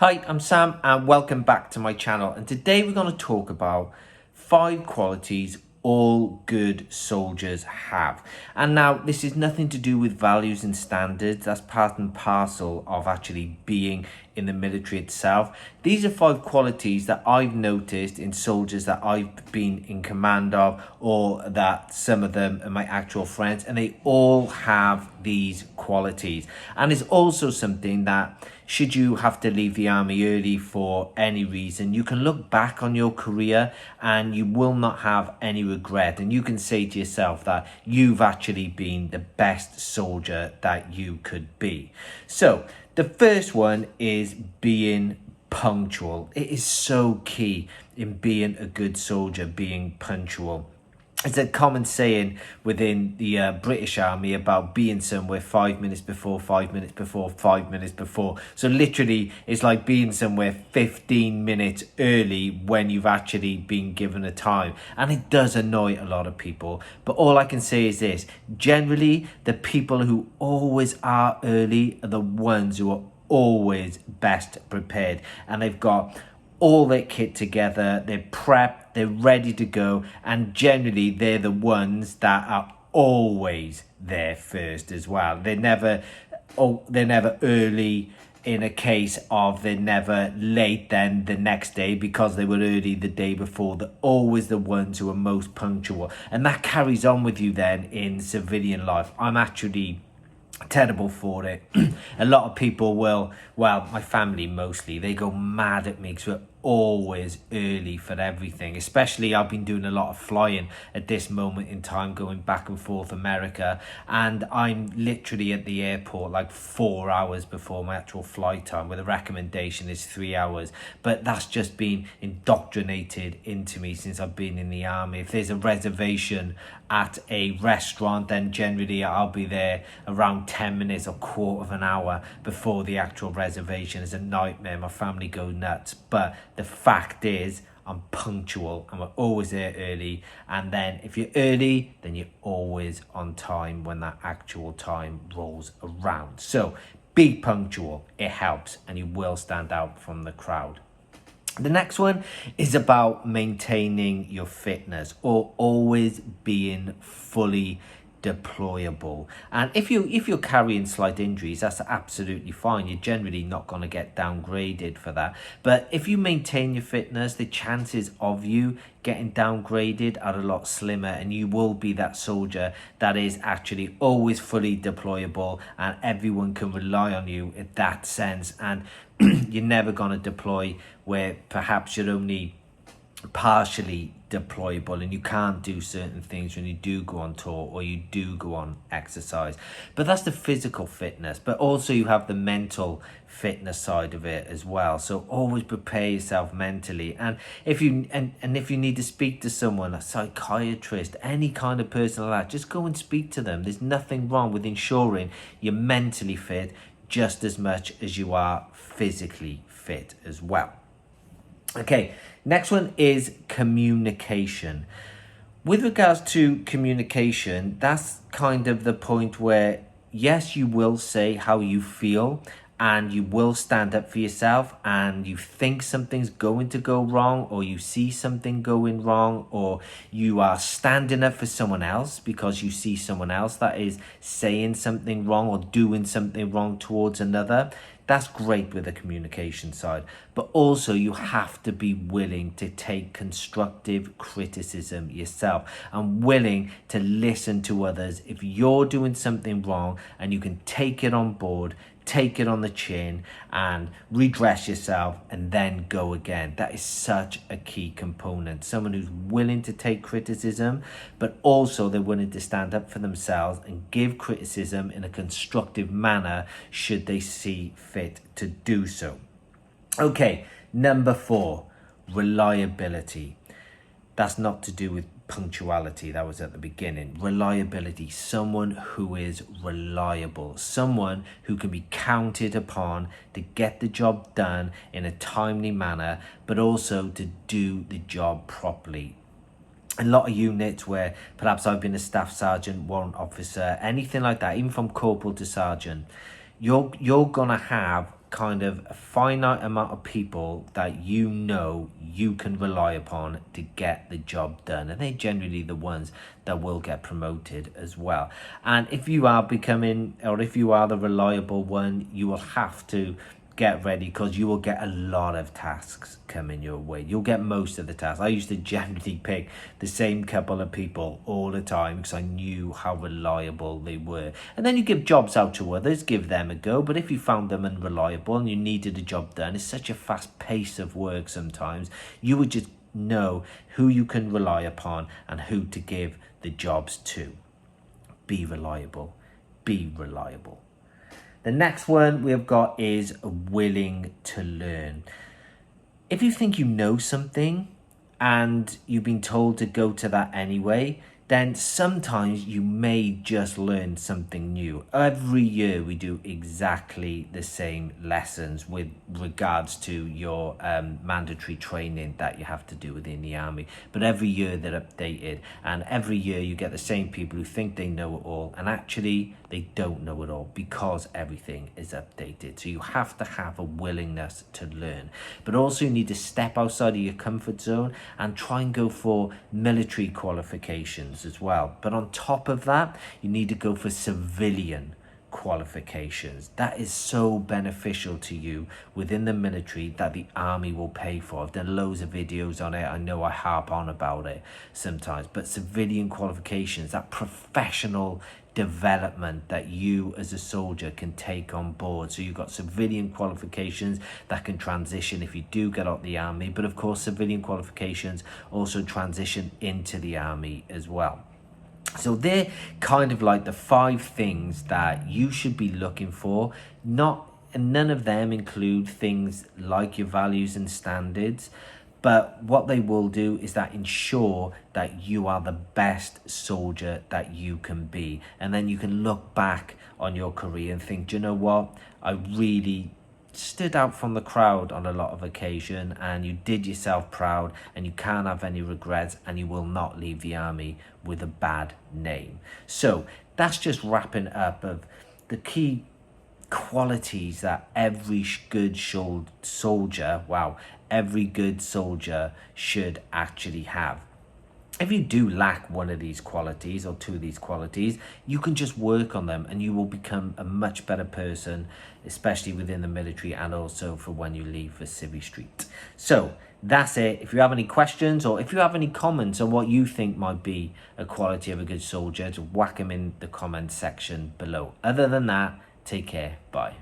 Hi, I'm Sam and welcome back to my channel, and today we're going to talk about 5 qualities all good soldiers have. And now this is nothing to do with values and standards, that's part and parcel of actually being in the military itself. These are 5 qualities that I've noticed in soldiers that I've been in command of, or that some of them are my actual friends, and they all have these qualities. And it's also something that, should you have to leave the army early for any reason, you can look back on your career and you will not have any regret, and you can say to yourself that you've actually been the best soldier that you could be. So the first one is being punctual. It is so key in being a good soldier, being punctual. It's a common saying within the British Army about being somewhere 5 minutes before, 5 minutes before, 5 minutes before. So literally, it's like being somewhere 15 minutes early when you've actually been given a time. And it does annoy a lot of people. But all I can say is this: generally, the people who always are early are the ones who are always best prepared. And they've got all their kit together, they're prepped, they're ready to go, and generally they're the ones that are always there first as well. They're never early in a case of they're never late then the next day because they were early the day before. They're always the ones who are most punctual, and that carries on with you then in civilian life. I'm actually terrible for it. A lot of people will, well, my family mostly, they go mad at me because we're always early for everything. Especially, I've been doing a lot of flying at this moment in time, going back and forth America, and I'm literally at the airport like 4 hours before my actual flight time, where the recommendation is 3 hours. But that's just been indoctrinated into me since I've been in the army. If there's a reservation at a restaurant, then generally I'll be there around 10 minutes or quarter of an hour before the actual reservation. It's a nightmare. My family go nuts. But the fact is, I'm punctual and we're always there early. And then if you're early, then you're always on time when that actual time rolls around. So be punctual. It helps, and you will stand out from the crowd. The next one is about maintaining your fitness, or always being fully deployable. And if you're carrying slight injuries, that's absolutely fine. You're generally not going to get downgraded for that. But if you maintain your fitness, the chances of you getting downgraded are a lot slimmer, and you will be that soldier that is actually always fully deployable, and everyone can rely on you in that sense. And you're never going to deploy where perhaps you're only partially deployable and you can't do certain things when you do go on tour or you do go on exercise. But that's the physical fitness. But also you have the mental fitness side of it as well. So always prepare yourself mentally. And if you if you need to speak to someone, a psychiatrist, any kind of person like that, just go and speak to them. There's nothing wrong with ensuring you're mentally fit just as much as you are physically fit as well. Okay, next one is communication. With regards to communication, that's kind of the point where, yes, you will say how you feel, and you will stand up for yourself, and you think something's going to go wrong, or you see something going wrong, or you are standing up for someone else because you see someone else that is saying something wrong or doing something wrong towards another. That's great with the communication side. But also you have to be willing to take constructive criticism yourself, and willing to listen to others if you're doing something wrong, and you can take it on board, take it on the chin, and redress yourself, and then go again. That is such a key component. Someone who's willing to take criticism, but also they're willing to stand up for themselves and give criticism in a constructive manner should they see fit to do so. Okay, number 4, reliability. That's not to do with punctuality, that was at the beginning. Reliability, someone who is reliable, someone who can be counted upon to get the job done in a timely manner, but also to do the job properly. A lot of units where perhaps I've been a staff sergeant, warrant officer, anything like that, even from corporal to sergeant, you're gonna have kind of a finite amount of people that you can rely upon to get the job done, and they're generally the ones that will get promoted as well. And if you are becoming, or if you are the reliable one, you will have to get ready, because you will get a lot of tasks coming your way. You'll get most of the tasks. I used to generally pick the same couple of people all the time because I knew how reliable they were. And then you give jobs out to others, give them a go. But if you found them unreliable and you needed a job done, it's such a fast pace of work sometimes, you would just know who you can rely upon and who to give the jobs to. Be reliable. Be reliable. The next one we've got is willing to learn. If you think you know something and you've been told to go to that anyway, then sometimes you may just learn something new. Every year we do exactly the same lessons with regards to your mandatory training that you have to do within the army. But every year they're updated, and every year you get the same people who think they know it all, and actually they don't know it all, because everything is updated. So you have to have a willingness to learn, but also you need to step outside of your comfort zone and try and go for military qualifications as well. But on top of that, you need to go for civilian qualifications. That is so beneficial to you within the military that the army will pay for. I've done loads of videos on it. I know I harp on about it sometimes, but civilian qualifications, that professional development that you as a soldier can take on board. So you've got civilian qualifications that can transition if you do get out the army, but of course civilian qualifications also transition into the army as well. So they're kind of like the 5 things that you should be looking for. None of them include things like your values and standards, but what they will do is that ensure that you are the best soldier that you can be. And then you can look back on your career and think, do you know what? I really stood out from the crowd on a lot of occasion, and you did yourself proud, and you can't have any regrets, and you will not leave the army with a bad name. So that's just wrapping up of the key qualities that every good soldier should actually have. If you do lack one of these qualities or 2 of these qualities, you can just work on them and you will become a much better person, especially within the military and also for when you leave for Civvy Street. So that's it. If you have any questions or if you have any comments on what you think might be a quality of a good soldier, just whack them in the comment section below. Other than that, take care. Bye.